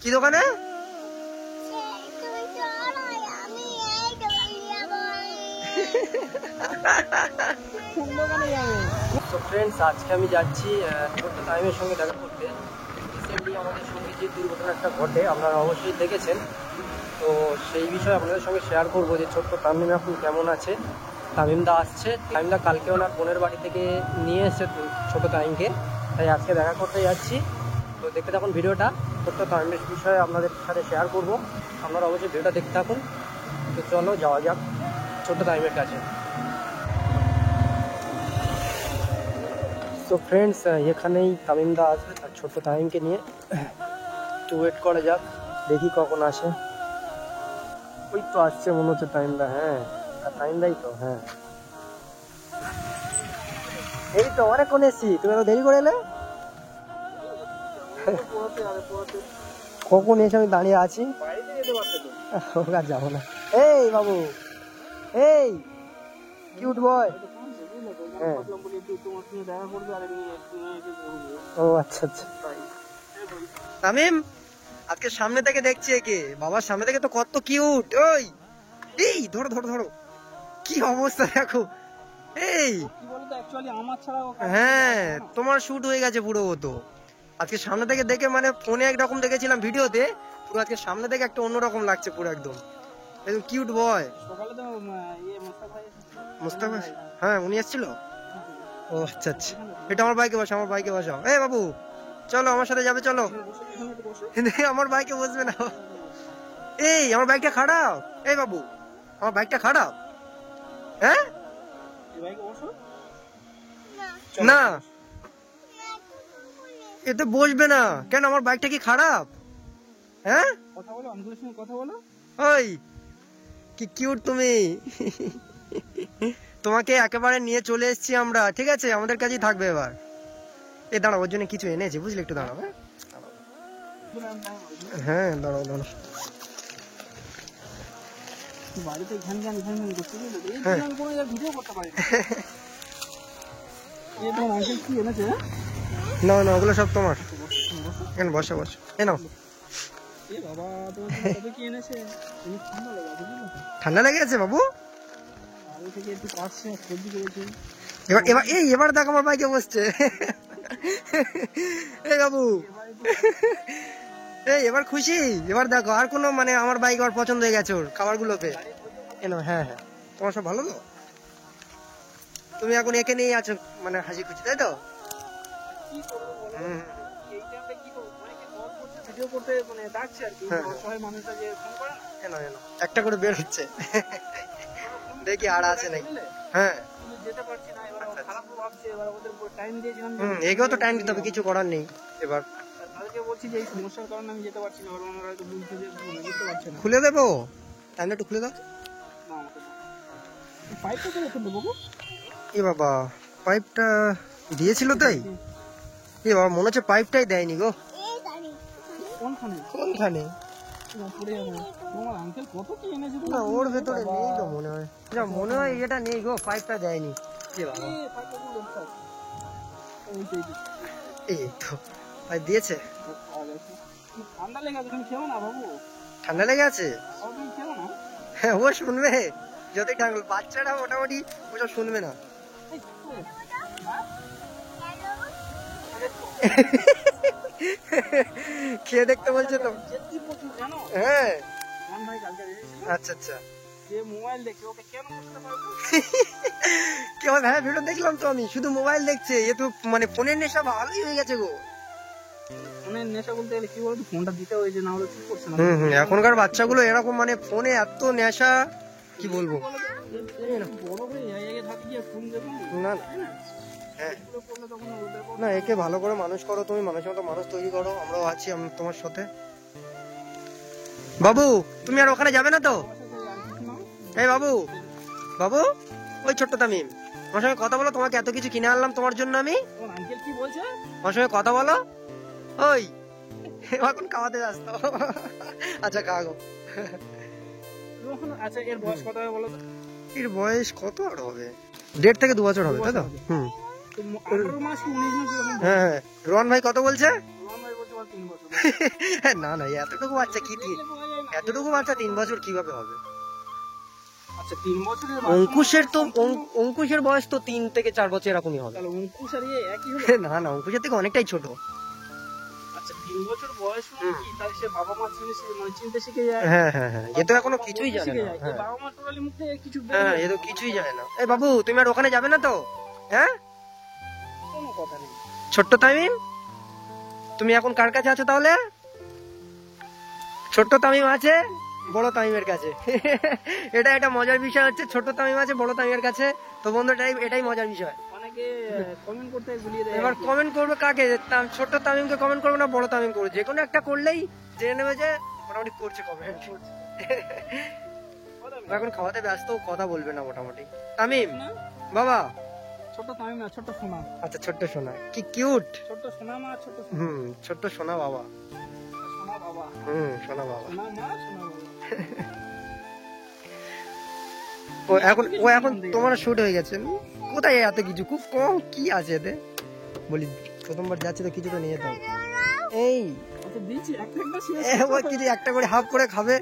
কি দোকানে? ফ্রেন্ডস, আজকে আমি যাচ্ছি ছোট্ট তামিমের সঙ্গে দেখা করতে। রিসেন্টলি আমাদের সঙ্গে যে দুর্ঘটনা একটা ঘটে আপনারা অবশ্যই দেখেছেন, তো সেই বিষয়ে আপনাদের সঙ্গে শেয়ার করবো যে ছোট্ট তামিম এখন কেমন আছে। তামিমদা আসছে, তামিমদা কালকে ওনার বোনের বাড়ি থেকে নিয়ে এসেছে ছোটো তামিমকে, তাই আজকে দেখা করতে যাচ্ছি। তো দেখতে থাকুন ভিডিওটা, ছোট্ট তামিমের বিষয়ে আপনাদের সাথে শেয়ার করব, আপনারা অবশ্যই ভিডিওটা দেখতে থাকুন। তো চলো যাওয়া যাক ছোট্ট তামিমের কাছে। তো ফ্রেন্ডস, এখানেই তামিমদা আসবে আর ছোট্ট তামিমকে নিয়ে, একটু ওয়েট করা যাক, দেখি কখন আসে। ওই তো আসছে মনে হচ্ছে তামিমদা। হ্যাঁ, তামিমদাই তো। হ্যাঁ, এই তো অনেকক্ষণ এসছি, তুমি এত দেরি করে এলে। কখন এসে আমি দাঁড়িয়ে আছি, আর যাবো না। এই বাবু, এই কিউট বয়। হ্যাঁ, ও আচ্ছা আচ্ছা। তামিম আজকে সামনে থেকে দেখছি একে, বাবার সামনে থেকে তো কত কিউট। ওই এই ধরো ধরো ধরো, কি অবস্থা দেখো। এই হ্যাঁ, তোমার শুট হয়ে গেছে পুরো। ও তো আজকে সামনে থেকে দেখে, মানে ফোনে একরকম দেখেছিলাম ভিডিওতে, পুরো আজকে সামনে থেকে একটা অন্যরকম লাগছে পুরো, একদম একদম কিউট বয়। মুস্তাফা, হ্যাঁ উনি এসেছিল। ও আচ্ছা আচ্ছা, এটা আমার বাইকে বসাও, আমার বাইকে বসাও। এই বাবু চলো আমার সাথে যাবে, চলো। আমার বাইকে বসবে না। এই আমার বাইকটা খারাপ। এই বাবু আমার বাইকটা খারাপ। হ্যাঁ না, এতে বসবে না কেন? আমার বাইকটা কি খারাপ? হ্যাঁ কথা বলো, আঙ্গুলের সঙ্গে কথা বলো। ওই কি কিউট তুমি। তোমাকে একেবারে নিয়ে চলে এসেছি আমরা, ঠিক আছে? আমাদের কাছেই থাকবে এবার। এ দাঁড়াও, ওর জন্য কিছু এনেছি বুঝলি, একটু দাঁড়াও। হ্যাঁ দাঁড়াও দাঁড়াও। বাড়িতে ঘ্যান ঘ্যান ঘ্যান ঘ্যান করতে আমি কোনো ভিডিও করতে পারি না। এই তোমার আঙ্কেল কি এনেছে? না না, ওগুলো সব তোমার। কেন বসে বসে, এ নাও। এ বাবা, তোমার কত কি এনেছে? তুমি ঠান্ডা লেগে আছে? ঠান্ডা লেগে আছে বাবু? বাড়ি থেকে একটু পাশে সবজি করেছে। এবার এবার এই এবার দেখ আমার বাইকে বসছে। এই বাবু, এই এবার খুশি? এবার দেখো আর কোনো, মানে আমার বাইক আবার পছন্দ হয়ে গেছে ওর খাবারগুলোতে। কেন? হ্যাঁ হ্যাঁ, তোমার সব ভালো তো? তুমি এখন একে নিয়েই আছো, মানে হাসি খুশি, তাই তো? একটা করে বের হচ্ছে, দেখি আর আছে নাকি। হ্যাঁ একেও তো টাইম দিতে হবে, কিছু করার নেই। এবার খুলে দেবো, টাইমটা একটু খুলে দাও। এ বাবা, পাইপটা দিয়েছিল তাই? এ বাবা, মনে হচ্ছে পাইপটাই দেয়নি গো। কোনখানে? না ওর ভেতরে নেই তো মনে হয়, যা মনে হয় এটা নেই গো, পাইপটা দেয়নি। এই তো পাইপ দিয়েছে। ঠান্ডা লেগে আছে, তুমি খেও না বাবু। ঠান্ডা লেগে আছে? হ্যাঁ ও শুনবে যতই ঠান্ডা, বাচ্চারা মোটামুটি ওসব শুনবে না। খেয়ে দেখতে বলছে তো। হ্যাঁ আচ্ছা আচ্ছা, হ্যাঁ ভিডিও দেখলাম তো আমি, শুধু মোবাইল দেখছে। এ তো মানে ফোনের নেশা ভালোই হয়ে গেছে গো। ফোনের নেশা বলতে গেলে কি বলতো, ফোনটা দিতে হয়েছে, না হলে ঠিক করছে না। এখনকার বাচ্চাগুলো এরকম, মানে ফোনে এত নেশা, কি বলবো। না হ্যাঁ না, একে ভালো করে মানুষ করো তুমি, মানুষের মতো মানুষ তৈরি করো, আমরাও আছি তোমার সাথে। বাবু তুমি আর ওখানে যাবে না তো? এই বাবু, বাবু ওই ছোট্ট তামিম, আমার সঙ্গে কথা বলো। তোমাকে এত কিছু কিনে আনলাম তোমার জন্য আমি। আঙ্কেল কি বলছে? আমার সঙ্গে কথা বলো। ওই এখন খাওয়াতে ব্যস্ত। আচ্ছা খাওয়াগো। আচ্ছা এর বয়স কত হবে বলো তো? এর বয়স কত আর হবে, 1.5 থেকে 2 বছর হবে, তাই তো? হ্যাঁ হ্যাঁ। রোহন ভাই কত বলছে? 3 বছর। না না, এতটুকু বাচ্চা কি এতটুকু বাচ্চা 3 বছর কিভাবে হবে? আচ্ছা 3 বছরের অঙ্কুশের তো অঙ্কুশের বয়স তো 3 থেকে 4 বছর এরকমই হবে। তাহলে অঙ্কুশ আর একই হলো? না না, অঙ্কুশের থেকে অনেকটাই ছোট। আচ্ছা 3 বছর বয়স হলে কি তাহলে সে বাবা মা চিনতে শিখে যায়? হ্যাঁ হ্যাঁ হ্যাঁ, এ তো এখনো কিছুই জানে না। হ্যাঁ, বাবা মা টোটালি মুখ থেকে কিছু হ্যাঁ, এ তো কিছুই জানে না। এই বাবু, তুমি আর ওখানে যাবে না তো? হ্যাঁ, কোনো কথা নেই। ছোট্ট তামিম, তুমি এখন কার কাছে আছো তাহলে? ছোট্ট তামিম আছে বড় তামিমের কাছে। এটা মজার বিষয় হচ্ছে, ছোট তামিম আছে বড় তামিমের কাছে। তো বন্ধু, এটাই মজার বিষয়। অনেকে কমেন্ট করতে গুলিয়ে দেয়। এবার কমেন্ট করবে কাকে? ছোট্ট তামিমকে কমেন্ট করবে না বড় তামিম করবে? যে কোনো একটা করলেই জেনে নেবে যে মোটামুটি করছে কমেন্ট। এখন খাওয়াতে ব্যস্ত, কথা বলবে না মোটামুটি। তামিম বাবা, ছোট তামিম না, ছোট সোনা। আচ্ছা, ছোট্ট সোনা, কি কিউট। ছোট সোনা মা, ছোট সোনা। ছোট্ট সোনা বাবা। সোনা বাবা। সোনা বাবা। সোনা মা, সোনা বাবা। ও এখন তোমার শুট হয়ে গেছে। কোথায় এত কিছু? খুব কম কি আছে এতে? বলি প্রথমবার যাচ্ছি তো কিছু তো নিয়ে যেতাম। এই আচ্ছা দিচ্ছি, কিছু একটা করে হাফ করে খাবে।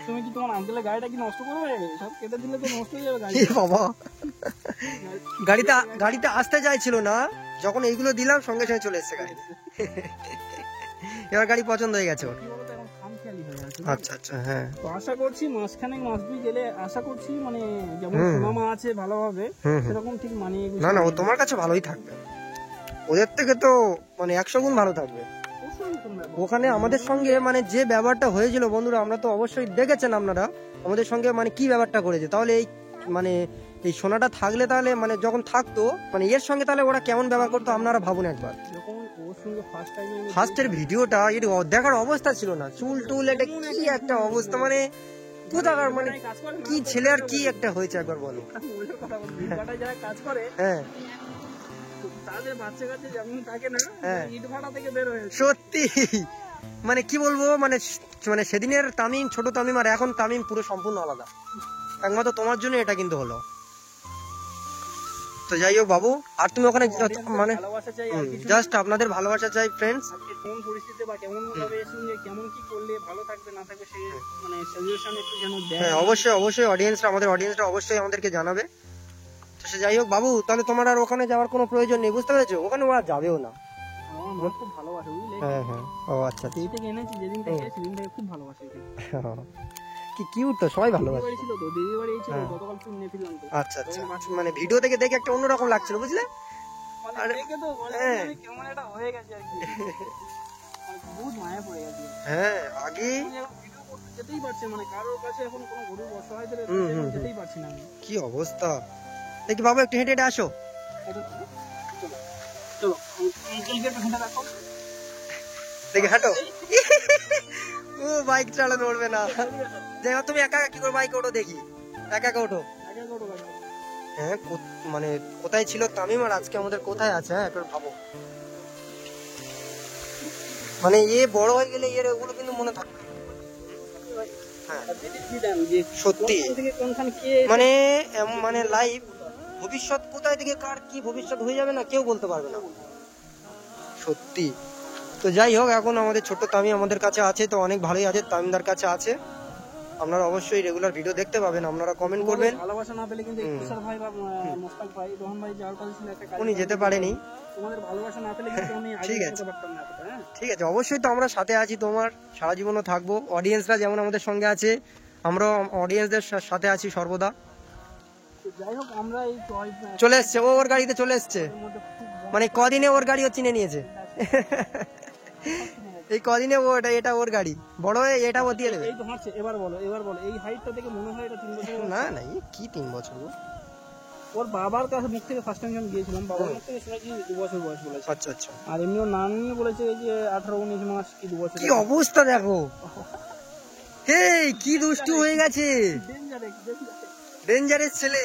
তুমি কি তোমার আঙ্কেলের গাড়িটা কি নষ্ট করবে? সব কেটে দিলে তো নষ্ট হয়ে যাবে গাড়ি। বাবা, গাড়িতে আসতে চাইছিল না, যখন এইগুলো দিলাম সঙ্গে সঙ্গে চলে এসেছে গাড়ি। এবার গাড়ি পছন্দ হয়ে গেছে ওর। আচ্ছা আচ্ছা, হ্যাঁ। তো আশা করছি মাসখানেক মাস দুই গেলে আশা করছি মানে যেমন সোনামা আছে ভালোভাবে, সেরকম ঠিক মানিয়ে। না না, ও তোমার কাছে ভালোই থাকবে, ওদের থেকে তো মানে 100 গুণ ভালো থাকবে। ওখানে আমাদের সঙ্গে মানে যে ব্যাপারটা হয়েছিল বন্ধুরা, আমরা তো অবশ্যই দেখেছেন আপনারা আমাদের সঙ্গে মানে কি ব্যাপারটা করেছে। তাহলে এই মানে এই সোনাটা থাকলে তাহলে মানে যখন থাকতো মানে এর সঙ্গে তাহলে ওরা কেমন ব্যবহার করতো আপনারা ভাবুন একবার। ফার্স্টের ভিডিওটা এর দেখার অবস্থা ছিল না, চুল টুল এটা কি একটা অবস্থা, মানে কোথাকার মানে কি ছেলে আর কি একটা হয়েছে একবার বলো। হ্যাঁ সত্যি, মানে কি বলবো, মানে মানে সেদিনের তামিম, ছোট তামিম আর এখন তামিম পুরো সম্পূর্ণ আলাদা। একমাত্র তোমার জন্য এটা কিন্তু হলো। তো যাই হোক বাবু, আর তুমি ওখানে মানে জাস্ট আপনাদের ভালোবাসা চাই ফ্রেন্ডস। কোন পরিস্থিতিতে বা কেমন ভাবে কেমন কি করলে ভালো থাকবে না থাকবে সেই মানে সাজেশন একটু যেন দেয়। হ্যাঁ অবশ্যই অবশ্যই, আমাদের অডিয়েন্সরা অবশ্যই আমাদেরকে জানাবে। তো সে যাই হোক বাবু, তাহলে তোমার আর ওখানে যাওয়ার কোনো প্রয়োজন নেই, বুঝতে পেরেছো? ওখানে ওরা যাবেও না। আমার খুব ভালোবাসে, বুঝলে? হ্যাঁ হ্যাঁ, ও আচ্ছা, এই থেকে এনেছি যেদিন থেকে, সেদিন থেকে খুব ভালোবাসে। কি কিউট, তো সবাই ভালোবাসে। ছিল তো দিদি বাড়ি ছিল, গতকাল চুন নিয়েছিলাম তো। আচ্ছা আচ্ছা, মানে ভিডিও থেকে দেখে একটা অন্যরকম লাগছিল, বুঝলে? আর দেখে তো বলে কেমন এটা হয়ে গেছে আর কি, বহুত মায়া পড়ে গেছে। হ্যাঁ, আগে ভিডিও করতে যেতেই পারছে, মানে কারোর কাছে এখন কোনো গরু অসহায়দের যেতেই পারছি না আমি। কি অবস্থা দেখি বাবু, একটু হেঁটে হেঁটে আসো। চলো আঙ্কেলকে একটু হেঁটে রাখো, দেখি হাঁটো। ও বাইক চালানো উঠবে না। যাই হোক, তুমি একা কি করে বাইক ওঠো দেখি, একা একা ওঠো। হ্যাঁ, মানে কোথায় ছিল তামিম আর আজকে আমাদের কোথায় আছে? হ্যাঁ একবার ভাবো, মানে এ বড় হয়ে গেলে এর ওগুলো কিন্তু মনে থাকবে। সত্যি মানে মানে লাইফ ভবিষ্যৎ কোথায় থেকে কার কি ভবিষ্যৎ হয়ে যাবে না কেউ বলতে পারবে না, সত্যি। তো যাই হোক, এখন আমাদের ছোট্ট তামিম আমাদের কাছে আছে, তো অনেক ভালোই আছে, তামিমদার কাছে আছে। আপনারা অবশ্যই রেগুলার ভিডিও দেখতে পাবেন, আপনারা কমেন্ট করবেন। ভালোবাসা না পেলে কিন্তু তুষার ভাই বা মোস্তাক ভাই, রোহন ভাই যাওয়ার কথা ছিল একটা কাজ, উনি যেতে পারেনি। তোমাদের ভালোবাসা না পেলে কিন্তু আমি আগে যেতে পারতাম না এতটা। হ্যাঁ ঠিক আছে, অবশ্যই তো আমরা সাথে আছি, তোমার সারা জীবনও থাকবো। অডিয়েন্সরা যেমন আমাদের সঙ্গে আছে, আমরা অডিয়েন্সদের সাথে আছি সর্বদা। যাই হোক, আমরা এই চলে এসছে, ও ওর গাড়িতে চলে এসছে, মানে কদিনে ওর গাড়িও চিনে নিয়েছে। এই কদিনে ও এটা ওর গাড়ি, বড় হয়ে এটা ও দিয়ে দেবে। এই তো হাঁটছে। এবার বলো এই হাইটটা দেখে মনে হয় এটা 3 বছর। না না, কি 3 বছর? ওর বাবার কাছে মুখ থেকে ফার্স্ট টাইম যখন গিয়েছিলাম, বাবার মুখ থেকে শুনেছি 2 বছর বয়স বলেছে। আচ্ছা আচ্ছা। আর এমনিও নানি বলেছে যে 18-19 মাস কি 2 বছর। কি অবস্থা দেখো, হেই কি দুষ্টু হয়ে গেছে, ডেঞ্জারাস ছেলে।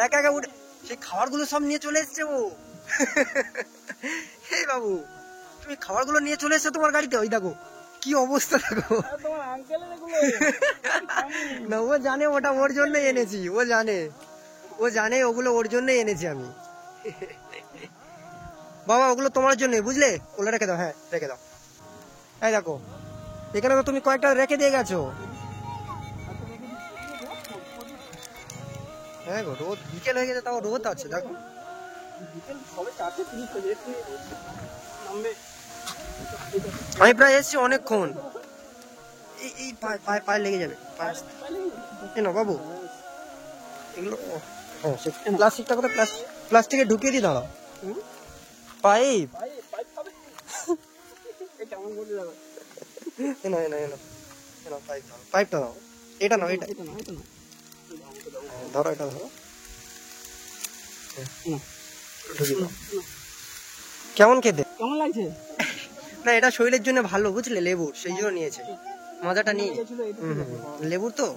একা একা উঠে সেই খাবারগুলো সব নিয়ে চলে এসছে ও। হে বাবু, তুমি খাবারগুলো নিয়ে চলে এসছো তোমার গাড়িতে, ওই দেখো কি অবস্থা দেখো। না, ও জানে ওটা ওর জন্যই এনেছি, ও জানে ওগুলো ওর জন্যই এনেছি আমি। বাবা ওগুলো তোমার জন্য, বুঝলে? ওগুলো রেখে দাও, হ্যাঁ রেখে দাও। এই দেখো এখানে তো তুমি কয়েকটা রেখে দিয়ে গেছো। হ্যাঁ গো, রোদ বিকেল হয়ে গেছে, তাও রোদ আছে দেখো। আমি প্রায় এসেছি অনেকক্ষণ। এই পায়ে লেগে যাবে কেন বাবু? এগুলো প্লাস্টিকটা কোথায়? প্লাস্টিকে ঢুকিয়ে দিই, দাঁড়াও। পাইপ পাইপটা দাও, এটা নাও, এটা ধরো, এটা ধরো। কেমন খেতে? কেমন লাগছে? না এটা শরীরের জন্য ভালো, বুঝলে? লেবুর, সেই জন্য নিয়েছে, মজাটা নিয়ে। লেবুর তো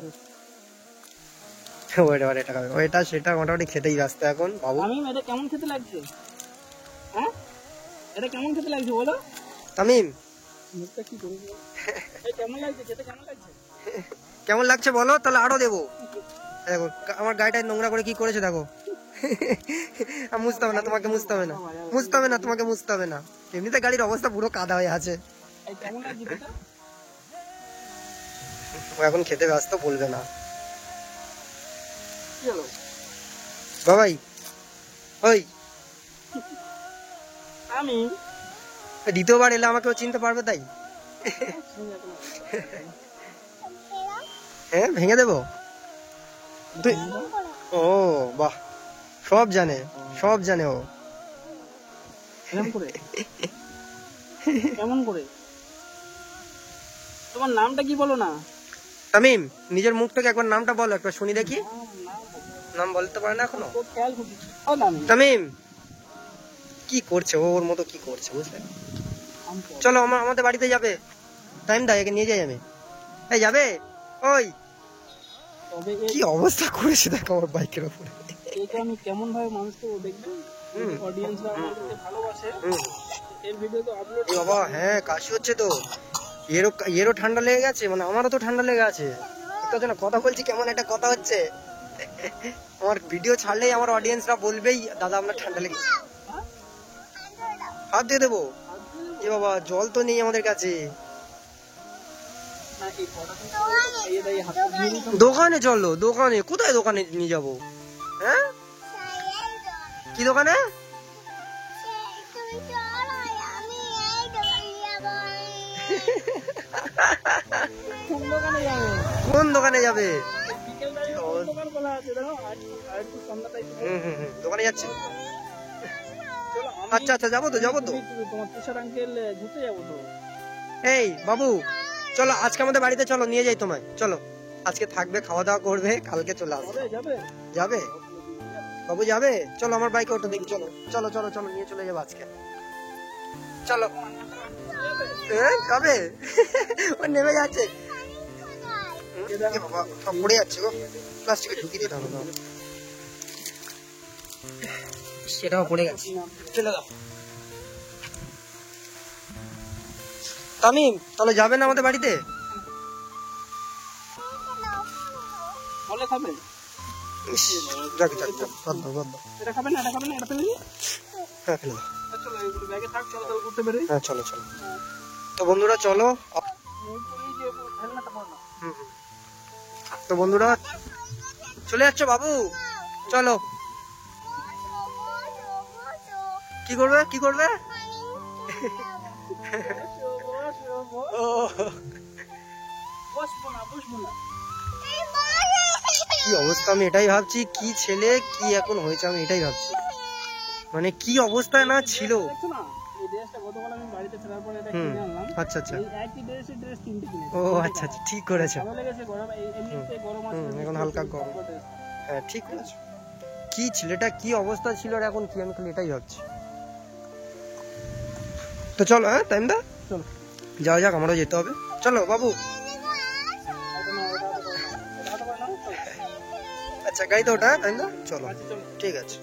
এটা খাবে, ওইটা সেটা মোটামুটি খেতেই ব্যস্ত এখন বাবু। এটা কেমন খেতে লাগছে? হ্যাঁ এটা কেমন খেতে লাগছে বলো তামিম? মুখটা কি করে কেমন লাগছে খেতে? কেমন লাগছে? কেমন লাগছে বলো, তাহলে আরো দেবো। দেখো আমার গাড়িটা নোংরা করে কি করেছে দেখো। মুছতে হবে না তোমাকে, মুছতে হবে না, মুছতে হবে না তোমাকে, মুছতে হবে না। এমনিতে গাড়ির অবস্থা পুরো কাদা হয়ে আছে। ও এখন খেতে ব্যস্ত, বলবে না। বাবাই ওই আমি দ্বিতীয়বার এলে আমাকেও চিনতে পারবে তাই? হ্যাঁ ভেঙে দেবো তুই? ও বাহ, সব জানে, সব জানে ও। কেমন করে? তোমার নামটা কি বলো না? তামিম নিজের মুখ থেকে একবার নামটা বলো, একবার শুনি দেখি। নাম বলতে পারে না এখনো? তামিম কি করছে ওর মতো, কি করছে বুঝলে? চলো আমাদের বাড়িতে যাবে, টাইম দাও, একে নিয়ে যাই আমি। এই যাবে? ওই কি অবস্থা করেছে দেখো আমার বাইকের উপরে। আমি কেমন ভাবে মানুষকে দেখবে, অডিয়েন্সরা আমাদেরকে ভালোবাসে, এর ভিডিও তো আপলোড। বাবা হ্যাঁ কাশি হচ্ছে তো, এরও ঠান্ডা লেগে গেছে, মানে আমারও তো ঠান্ডা লেগে আছে। একটু না কথা বলছি, কেমন একটা কথা হচ্ছে। আমার ভিডিও ছাড়লেই আমার অডিয়েন্সরা বলবেই দাদা আপনার ঠান্ডা লেগেছে। হাত দিয়ে দেবো? এ বাবা জল তো নেই আমাদের কাছে। দোকানে চলো, দোকানে কোথায়? দোকানে নিয়ে যাবো? হ্যাঁ কি দোকানে? কোন দোকানে যাবে? দোকানে যাচ্ছে। আচ্ছা আচ্ছা যাবো তো, যাবো তো। এই বাবু চলো আজকে আমাদের বাড়িতে চলো, নিয়ে যাই তোমায়, চলো। আজকে থাকবে, খাওয়া দাওয়া করবে, কালকে চলে আসবে। যাবে বাবু? যাবে? চলো আমার বাইকে ওঠো দেখি, চলো চলো চলো চলো, নিয়ে চলে যাবো আজকে, চলো। যাবে? ও নেমে যাচ্ছে, পড়ে যাচ্ছে গো, প্লাস্টিকে ঢুকিয়ে দিতে হবে। সেটাও পড়ে গেছে, চলে দাও। তামিম তাহলে যাবে না আমাদের বাড়িতে? হ্যাঁ চলো চলো। তো বন্ধুরা চলো, তো বন্ধুরা চলে যাচ্ছ বাবু? চলো। কি করবে, কি করবে? কি অবস্থা, আমি এটাই ভাবছি, কি ছেলে কি এখন হয়েছে, আমি এটাই ভাবছি, মানে কি অবস্থায় না ছিল। আচ্ছা আচ্ছা, ও আচ্ছা আচ্ছা, ঠিক করেছো। এখন হালকা গরম, হ্যাঁ ঠিক করেছো। কি ছেলেটা কি অবস্থা ছিল আর এখন কি, আমি খালি এটাই ভাবছি। তো চলো, হ্যাঁ টাইম দা, চলো যাওয়া যাক, আমারও যেতে হবে। চলো বাবু। আচ্ছা গাড়িতে ওটা টাইম দা, চলো ঠিক আছে।